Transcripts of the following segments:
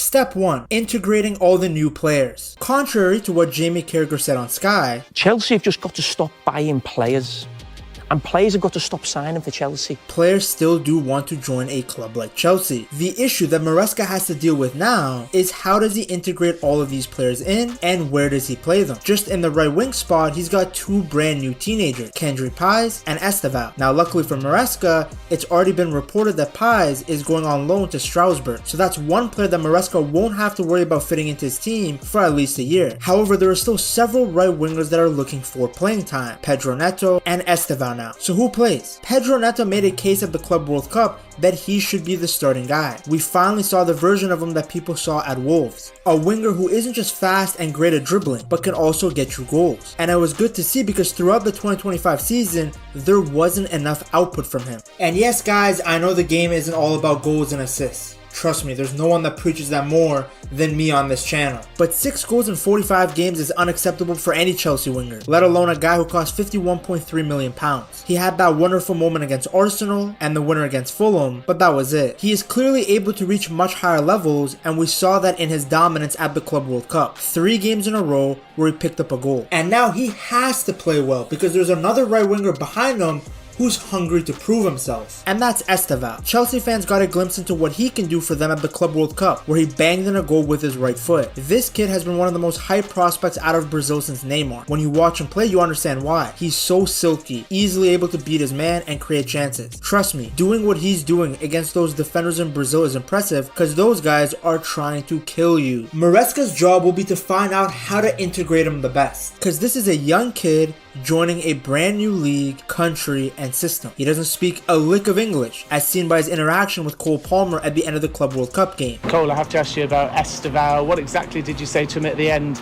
Step 1. Integrating all the new players. Contrary to what Jamie Carragher said on Sky, Chelsea have just got to stop buying players. And players have got to stop signing for Chelsea. Players still do want to join a club like Chelsea. The issue that Maresca has to deal with now is how does he integrate all of these players in and where does he play them? Just in the right wing spot, he's got two brand new teenagers, Kendry Pais and Estevao. Now luckily for Maresca, it's already been reported that Pais is going on loan to Strasbourg. So that's one player that Maresca won't have to worry about fitting into his team for at least a year. However, there are still several right wingers that are looking for playing time, Pedro Neto and Estevao now. So who plays? Pedro Neto made a case at the Club World Cup that he should be the starting guy. We finally saw the version of him that people saw at Wolves. A winger who isn't just fast and great at dribbling, but can also get you goals. And it was good to see because throughout the 2025 season, there wasn't enough output from him. And yes guys, I know the game isn't all about goals and assists. Trust me, there's no one that preaches that more than me on this channel. But 6 goals in 45 games is unacceptable for any Chelsea winger, let alone a guy who cost £51.3 million. He had that wonderful moment against Arsenal and the winner against Fulham, but that was it. He is clearly able to reach much higher levels, and we saw that in his dominance at the Club World Cup. 3 games in a row where he picked up a goal. And now he has to play well because there's another right winger behind him who's hungry to prove himself. And that's Estevao. Chelsea fans got a glimpse into what he can do for them at the Club World Cup, where he banged in a goal with his right foot. This kid has been one of the most hyped prospects out of Brazil since Neymar. When you watch him play, you understand why. He's so silky, easily able to beat his man and create chances. Trust me, doing what he's doing against those defenders in Brazil is impressive because those guys are trying to kill you. Maresca's job will be to find out how to integrate him the best, because this is a young kid joining a brand new league, country, and system. He doesn't speak a lick of English, as seen by his interaction with Cole Palmer at the end of the Club World Cup game. Cole, I have to ask you about Estevao. What exactly did you say to him at the end?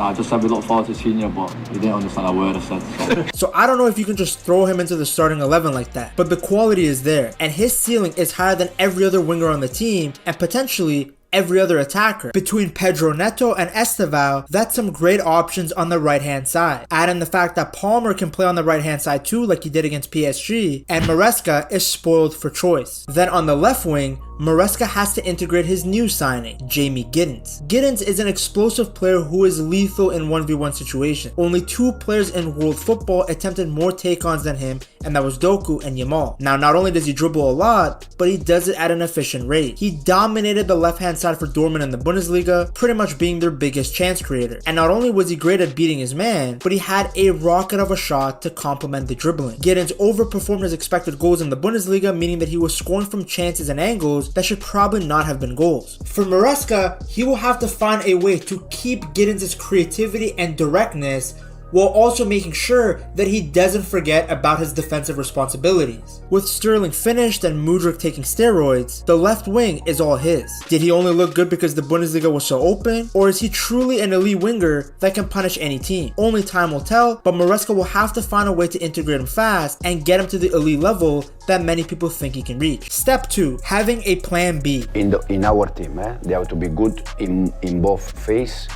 I just said we look forward to seeing you, but he didn't understand a word I said. So I don't know if you can just throw him into the starting 11 like that, but the quality is there, and his ceiling is higher than every other winger on the team, and potentially every other attacker. Between Pedro Neto and Estevao, that's some great options on the right hand side. Add in the fact that Palmer can play on the right hand side too, like he did against PSG, and Maresca is spoiled for choice. Then on the left wing, Maresca has to integrate his new signing, Jamie Giddens. Giddens is an explosive player who is lethal in 1v1 situations. Only 2 players in world football attempted more take-ons than him, and that was Doku and Yamal. Now, not only does he dribble a lot, but he does it at an efficient rate. He dominated the left-hand side for Dortmund in the Bundesliga, pretty much being their biggest chance creator. And not only was he great at beating his man, but he had a rocket of a shot to complement the dribbling. Giddens overperformed his expected goals in the Bundesliga, meaning that he was scoring from chances and angles that should probably not have been goals. For Maresca, he will have to find a way to keep Giddens' creativity and directness while also making sure that he doesn't forget about his defensive responsibilities. With Sterling finished and Mudryk taking steroids, the left wing is all his. Did he only look good because the Bundesliga was so open, or is he truly an elite winger that can punish any team? Only time will tell, but Maresca will have to find a way to integrate him fast and get him to the elite level that many people think he can reach. Step 2, having a plan B. In our team, they have to be good in both phases,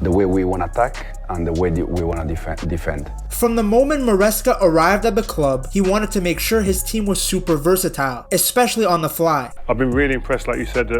the way we want to attack and the way we want to defend. From the moment Maresca arrived at the club, he wanted to make sure his team was super versatile, especially on the fly. I've been really impressed, like you said,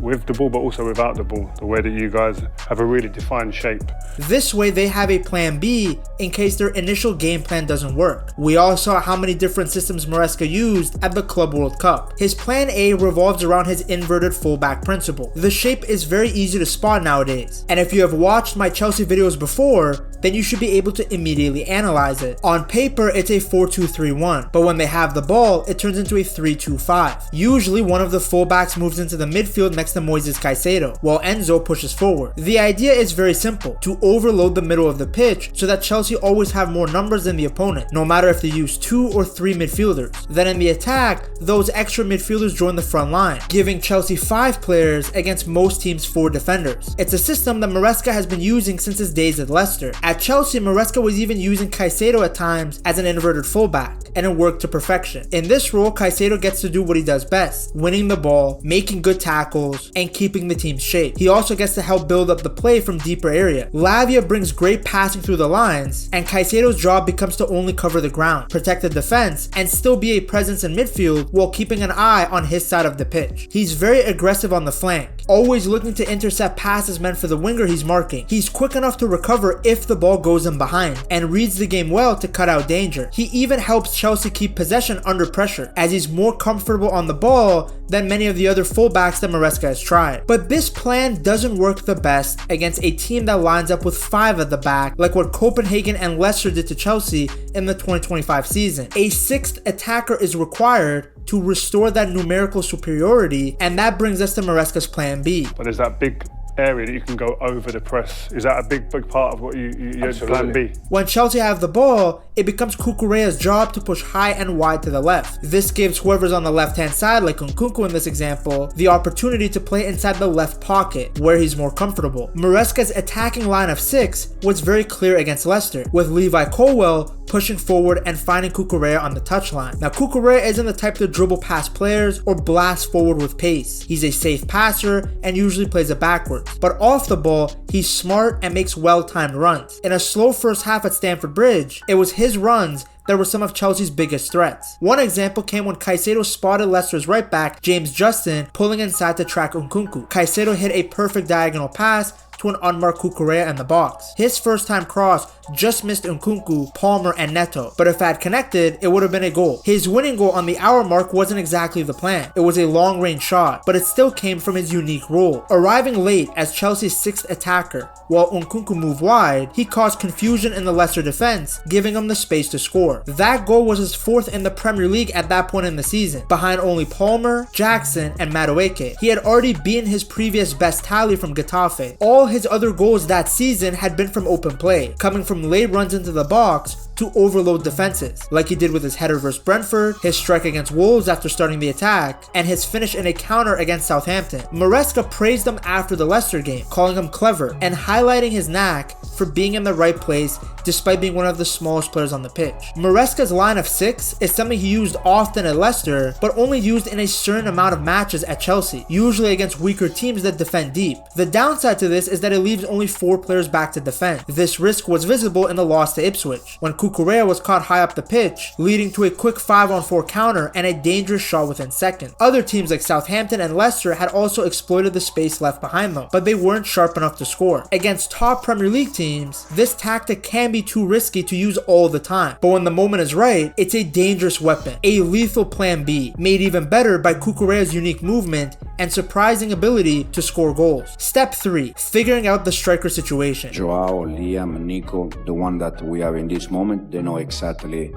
with the ball, but also without the ball, the way that you guys have a really defined shape. This way they have a plan B in case their initial game plan doesn't work. We all saw how many different systems Maresca used at the Club World Cup. His plan A revolves around his inverted fullback principle. The shape is very easy to spot nowadays, and if you have watched my Chelsea videos before, then you should be able to immediately analyze it. On paper, it's a 4-2-3-1, but when they have the ball, it turns into a 3-2-5. Usually, one of the fullbacks moves into the midfield next to Moises Caicedo, while Enzo pushes forward. The idea is very simple, to overload the middle of the pitch so that Chelsea always have more numbers than the opponent, no matter if they use 2 or 3 midfielders. Then in the attack, those extra midfielders join the front line, giving Chelsea 5 players against most teams 4 defenders. It's a system that Maresca has been using since his days at Leicester, At Chelsea, Maresca was even using Caicedo at times as an inverted fullback, and it worked to perfection. In this role, Caicedo gets to do what he does best, winning the ball, making good tackles, and keeping the team's shape. He also gets to help build up the play from deeper area. Lavia brings great passing through the lines, and Caicedo's job becomes to only cover the ground, protect the defense, and still be a presence in midfield while keeping an eye on his side of the pitch. He's very aggressive on the flank, always looking to intercept passes meant for the winger he's marking. He's quick enough to recover if the ball goes in behind, and reads the game well to cut out danger. He even helps Chelsea keep possession under pressure, as he's more comfortable on the ball than many of the other fullbacks that Maresca has tried. But this plan doesn't work the best against a team that lines up with 5 at the back, like what Copenhagen and Leicester did to Chelsea in the 2025 season. A 6th attacker is required to restore that numerical superiority, and that brings us to Maresca's plan B. But there's that big area that you can go over the press. Is that a big part of what you plan B? When Chelsea have the ball, it becomes Cucurella's job to push high and wide to the left. This gives whoever's on the left-hand side, like Nkunku in this example, the opportunity to play inside the left pocket, where he's more comfortable. Maresca's attacking line of 6 was very clear against Leicester, with Levi Colwill pushing forward and finding Cucurella on the touchline. Now, Cucurella isn't the type to dribble past players or blast forward with pace. He's a safe passer and usually plays it backwards. But off the ball, he's smart and makes well-timed runs. In a slow first half at Stamford Bridge, it was his runs that were some of Chelsea's biggest threats. One example came when Caicedo spotted Leicester's right back, James Justin, pulling inside to track Nkunku. Caicedo hit a perfect diagonal pass to an unmarked Cucurella in the box. His first time cross just missed Nkunku, Palmer, and Neto, but if it had connected, it would have been a goal. His winning goal on the hour mark wasn't exactly the plan. It was a long range shot, but it still came from his unique role. Arriving late as Chelsea's 6th attacker, while Nkunku moved wide, he caused confusion in the Leicester defense, giving him the space to score. That goal was his 4th in the Premier League at that point in the season, behind only Palmer, Jackson, and Madueke. He had already beaten his previous best tally from Getafe. All his other goals that season had been from open play, coming from late runs into the box to overload defenses, like he did with his header versus Brentford, his strike against Wolves after starting the attack, and his finish in a counter against Southampton. Maresca praised him after the Leicester game, calling him clever and highlighting his knack for being in the right place despite being one of the smallest players on the pitch. Maresca's line of 6 is something he used often at Leicester, but only used in a certain amount of matches at Chelsea, usually against weaker teams that defend deep. The downside to this is that it leaves only 4 players back to defend. This risk was visible in the loss to Ipswich, when Cucurella was caught high up the pitch, leading to a quick 5-on-4 counter and a dangerous shot within seconds. Other teams like Southampton and Leicester had also exploited the space left behind them, but they weren't sharp enough to score. Against top Premier League teams, this tactic can be too risky to use all the time, but when the moment is right, it's a dangerous weapon, a lethal plan B, made even better by Cucurella's unique movement and surprising ability to score goals. Step 3, figuring out the striker situation. Joao, Liam, Nico, the one that we have in this moment, they know exactly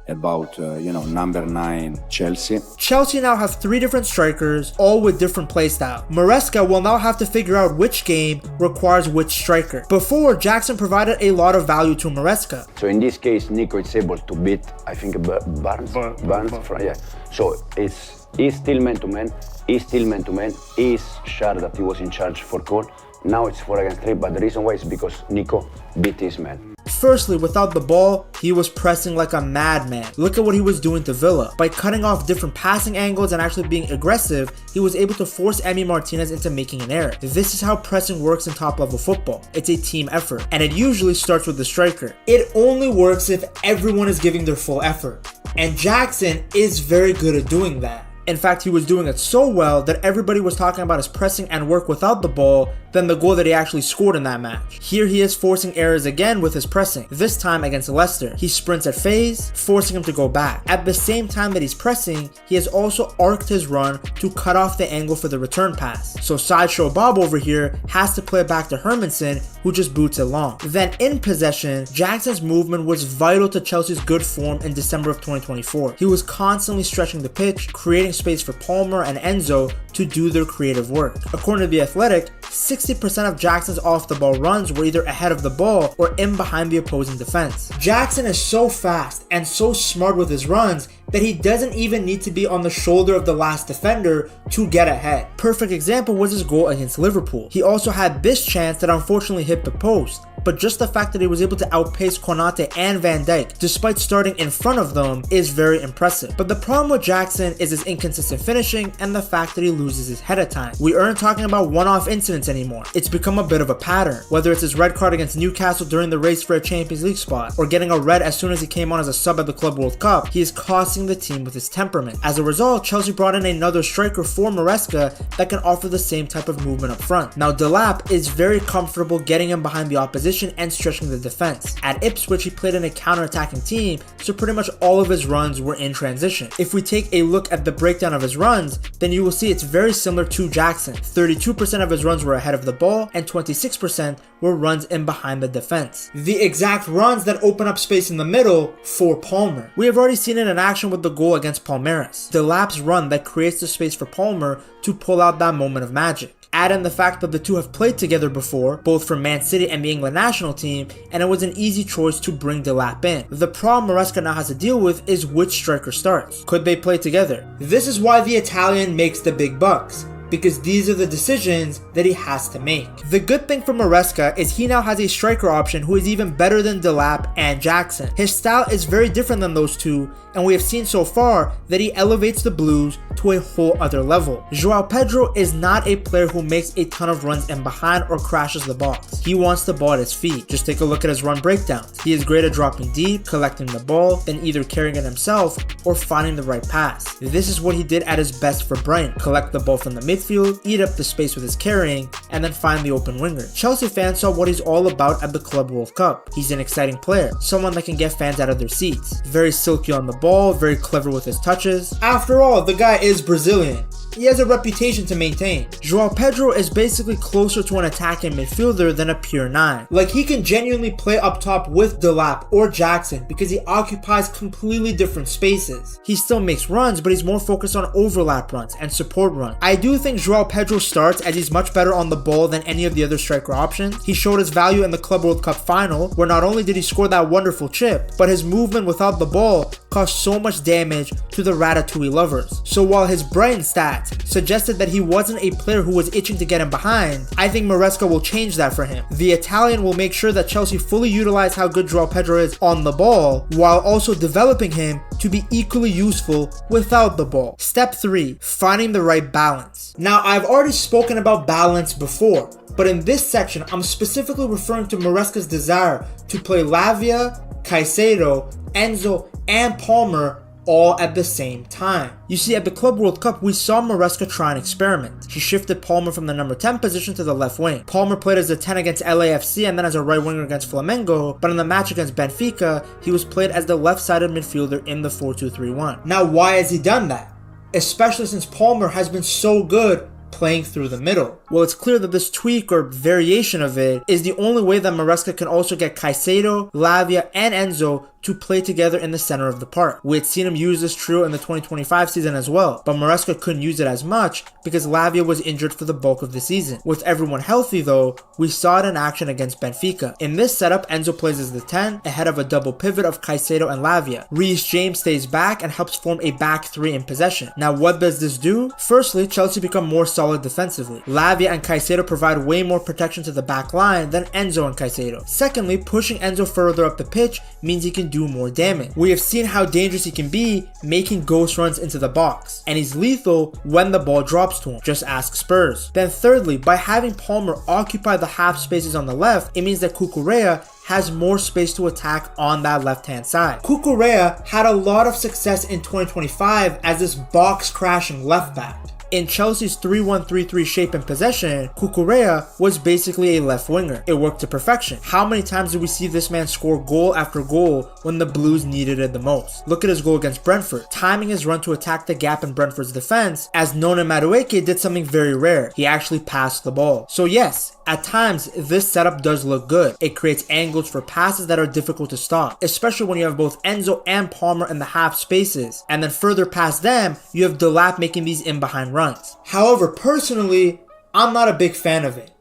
about number 9 Chelsea. Chelsea now have 3 different strikers, all with different playstyle. Maresca will now have to figure out which game requires which striker. Before, Jackson provided a lot of value to Maresca. So in this case, Nico is able to beat, I think, Barnes. Yeah. So he's still man-to-man, he's sure that he was in charge for goal. Now it's 4 against 3, but the reason why is because Nico beat his man. Firstly, without the ball, he was pressing like a madman. Look at what he was doing to Villa. By cutting off different passing angles and actually being aggressive, he was able to force Emi Martinez into making an error. This is how pressing works in top-level football. It's a team effort, and it usually starts with the striker. It only works if everyone is giving their full effort, and Jackson is very good at doing that. In fact, he was doing it so well that everybody was talking about his pressing and work without the ball than the goal that he actually scored in that match. Here he is forcing errors again with his pressing, this time against Leicester. He sprints at Faze, forcing him to go back. At the same time that he's pressing, he has also arced his run to cut off the angle for the return pass. So Sideshow Bob over here has to play it back to Hermansen, who just boots it long. Then in possession, Jackson's movement was vital to Chelsea's good form in December of 2024. He was constantly stretching the pitch, creating space for Palmer and Enzo to do their creative work. According to The Athletic, 60% of Jackson's off-the-ball runs were either ahead of the ball or in behind the opposing defense. Jackson is so fast and so smart with his runs that he doesn't even need to be on the shoulder of the last defender to get ahead. Perfect example was his goal against Liverpool. He also had this chance that unfortunately hit the post, but just the fact that he was able to outpace Konate and Van Dijk despite starting in front of them is very impressive. But the problem with Jackson is his inconsistent finishing and the fact that he loses his head at times. We aren't talking about one-off incidents anymore. It's become a bit of a pattern. Whether it's his red card against Newcastle during the race for a Champions League spot, or getting a red as soon as he came on as a sub at the Club World Cup, he is costing the team with his temperament. As a result, Chelsea brought in another striker for Maresca that can offer the same type of movement up front. Now Delap is very comfortable getting in behind the opposition and stretching the defense. At Ipswich, he played in a counter-attacking team, so pretty much all of his runs were in transition. If we take a look at the breakdown of his runs, then you will see it's very similar to Jackson. 32% of his runs were ahead of the ball and 26% were runs in behind the defense. The exact runs that open up space in the middle for Palmer. We have already seen it in action with the goal against Palmeiras. Delap's run that creates the space for Palmer to pull out that moment of magic. Add in the fact that the two have played together before, both for Man City and the England national team, and it was an easy choice to bring Delap in. The problem Maresca now has to deal with is which striker starts. Could they play together? This is why the Italian makes the big bucks, because these are the decisions that he has to make. The good thing for Maresca is he now has a striker option who is even better than Delap and Jackson. His style is very different than those two, and we have seen so far that he elevates the Blues to a whole other level. Joao Pedro is not a player who makes a ton of runs in behind or crashes the box. He wants the ball at his feet. Just take a look at his run breakdowns. He is great at dropping deep, collecting the ball, then either carrying it himself or finding the right pass. This is what he did at his best for Brighton. Collect the ball from the midfield, eat up the space with his carrying, and then find the open winger. Chelsea fans saw what he's all about at the Club World Cup. He's an exciting player, someone that can get fans out of their seats. Very silky on the ball, very clever with his touches. After all, the guy is Brazilian. He has a reputation to maintain. Joao Pedro is basically closer to an attacking midfielder than a pure 9. Like, he can genuinely play up top with Delap or Jackson because he occupies completely different spaces. He still makes runs, but he's more focused on overlap runs and support runs. I do think Joao Pedro starts as he's much better on the ball than any of the other striker options. He showed his value in the Club World Cup final, where not only did he score that wonderful chip, but his movement without the ball caused so much damage to the Ratatouille lovers. So while his Brighton stats suggested that he wasn't a player who was itching to get him behind, I think Maresca will change that for him. The Italian will make sure that Chelsea fully utilize how good Joao Pedro is on the ball, while also developing him to be equally useful without the ball. Step 3, finding the right balance. Now, I've already spoken about balance before, but in this section, I'm specifically referring to Maresca's desire to play Lavia, Caicedo, Enzo, and Palmer all at the same time. You see, at the Club World Cup, we saw Maresca try an experiment. He shifted Palmer from the number 10 position to the left wing. Palmer played as a 10 against LAFC and then as a right winger against Flamengo, but in the match against Benfica, he was played as the left-sided midfielder in the 4-2-3-1. Now, why has he done that? Especially since Palmer has been so good playing through the middle. Well, it's clear that this tweak or variation of it is the only way that Maresca can also get Caicedo, Lavia, and Enzo to play together in the center of the park. We had seen him use this trio in the 2025 season as well, but Maresca couldn't use it as much because Lavia was injured for the bulk of the season. With everyone healthy though, we saw it in action against Benfica. In this setup, Enzo plays as the 10, ahead of a double pivot of Caicedo and Lavia. Reece James stays back and helps form a back 3 in possession. Now, what does this do? Firstly, Chelsea become more solid defensively. Lavia and Caicedo provide way more protection to the back line than Enzo and Caicedo. Secondly, pushing Enzo further up the pitch means he can do more damage. We have seen how dangerous he can be making ghost runs into the box, and he's lethal when the ball drops to him. Just ask Spurs. Then thirdly, by having Palmer occupy the half spaces on the left, it means that Cucurella has more space to attack on that left-hand side. Cucurella had a lot of success in 2025 as this box-crashing left back. In Chelsea's 3-1-3-3 shape and possession, Cucurella was basically a left winger. It worked to perfection. How many times did we see this man score goal after goal when the Blues needed it the most? Look at his goal against Brentford, timing his run to attack the gap in Brentford's defense, as Nona Madueke did something very rare. He actually passed the ball. So yes, At times, this setup does look good. It creates angles for passes that are difficult to stop, especially when you have both Enzo and Palmer in the half spaces, and then further past them, you have Delap making these in-behind runs. However, personally, I'm not a big fan of it.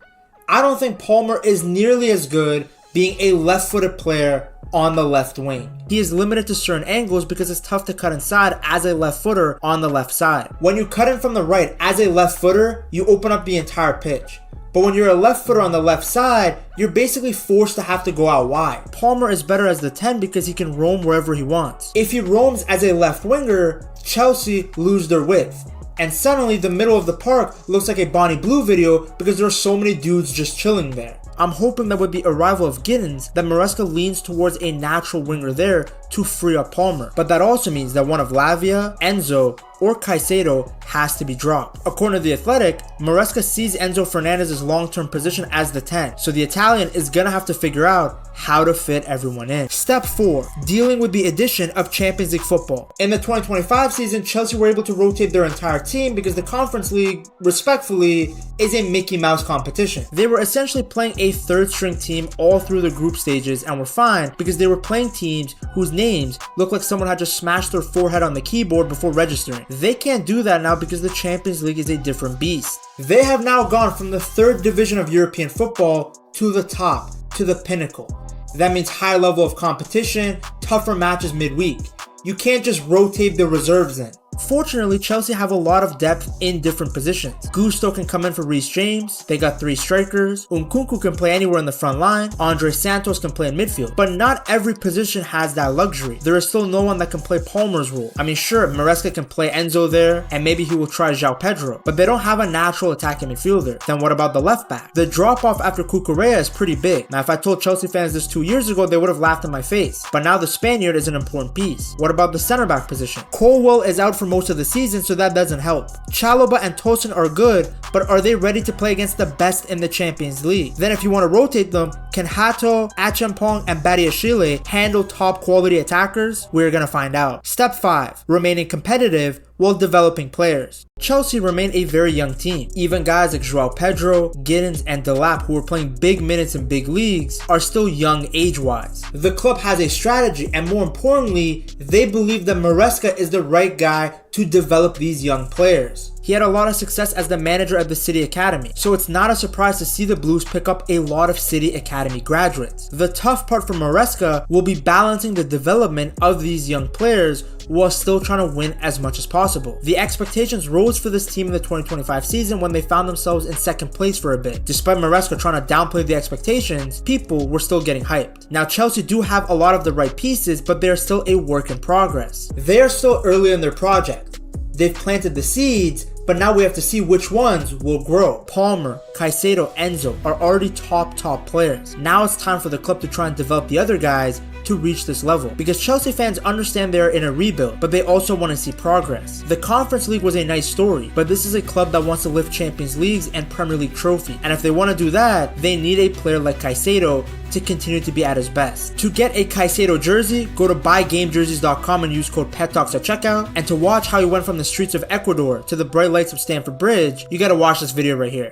I don't think Palmer is nearly as good being a left-footed player on the left wing. He is limited to certain angles because it's tough to cut inside as a left footer on the left side. When you cut in from the right as a left footer, you open up the entire pitch. But when you're a left footer on the left side, you're basically forced to have to go out wide. Palmer is better as the 10 because he can roam wherever he wants. If he roams as a left winger, Chelsea lose their width. And suddenly the middle of the park looks like a Bonnie Blue video because there are so many dudes just chilling there. I'm hoping that with the arrival of Giddens, that Maresca leans towards a natural winger there to free up Palmer. But that also means that one of Lavia, Enzo, or Caicedo has to be dropped. According to The Athletic, Maresca sees Enzo Fernandez's long-term position as the 10, so the Italian is gonna have to figure out how to fit everyone in. Step 4. Dealing with the addition of Champions League football. In the 2025 season, Chelsea were able to rotate their entire team because the Conference League, respectfully, is a Mickey Mouse competition. They were essentially playing a third-string team all through the group stages and were fine because they were playing teams whose names looked like someone had just smashed their forehead on the keyboard before registering. They can't do that now because the Champions League is a different beast. They have now gone from the 3rd division of European football to the top, to the pinnacle. That means high level of competition, tougher matches midweek. You can't just rotate the reserves in. Fortunately, Chelsea have a lot of depth in different positions. Gusto can come in for Reece James, they got 3 strikers, Nkunku can play anywhere in the front line, Andre Santos can play in midfield, but not every position has that luxury. There is still no one that can play Palmer's role. I mean, sure, Maresca can play Enzo there, and maybe he will try Joao Pedro, but they don't have a natural attacking midfielder. Then what about the left back? The drop off after Cucurella is pretty big. Now, if I told Chelsea fans this 2 years ago, they would have laughed in my face, but now the Spaniard is an important piece. What about the center back position? Colwell is out for most of the season, so that doesn't help. Chalobah and Tosin are good, but are they ready to play against the best in the Champions League? Then if you want to rotate them, can Hato, Achampong, and Badiashile handle top quality attackers? We're gonna find out. Step 5. Remaining competitive while developing players. Chelsea remain a very young team. Even guys like Joao Pedro, Giddens, and Delap, who are playing big minutes in big leagues, are still young age-wise. The club has a strategy, and more importantly, they believe that Maresca is the right guy to develop these young players. He had a lot of success as the manager at the City Academy, so it's not a surprise to see the Blues pick up a lot of City Academy graduates. The tough part for Maresca will be balancing the development of these young players while still trying to win as much as possible. The expectations rose for this team in the 2025 season when they found themselves in 2nd place for a bit. Despite Maresca trying to downplay the expectations, people were still getting hyped. Now Chelsea do have a lot of the right pieces, but they are still a work in progress. They are still early in their project. They've planted the seeds, but now we have to see which ones will grow. Palmer, Caicedo, Enzo are already top players. Now it's time for the club to try and develop the other guys to reach this level, because Chelsea fans understand they are in a rebuild, but they also want to see progress. The Conference League was a nice story, but this is a club that wants to lift Champions Leagues and Premier League trophy, and if they want to do that, they need a player like Caicedo to continue to be at his best. To get a Caicedo jersey, go to buygamejerseys.com and use code PETTALKS at checkout, and to watch how he went from the streets of Ecuador to the bright lights of Stamford Bridge, you gotta watch this video right here.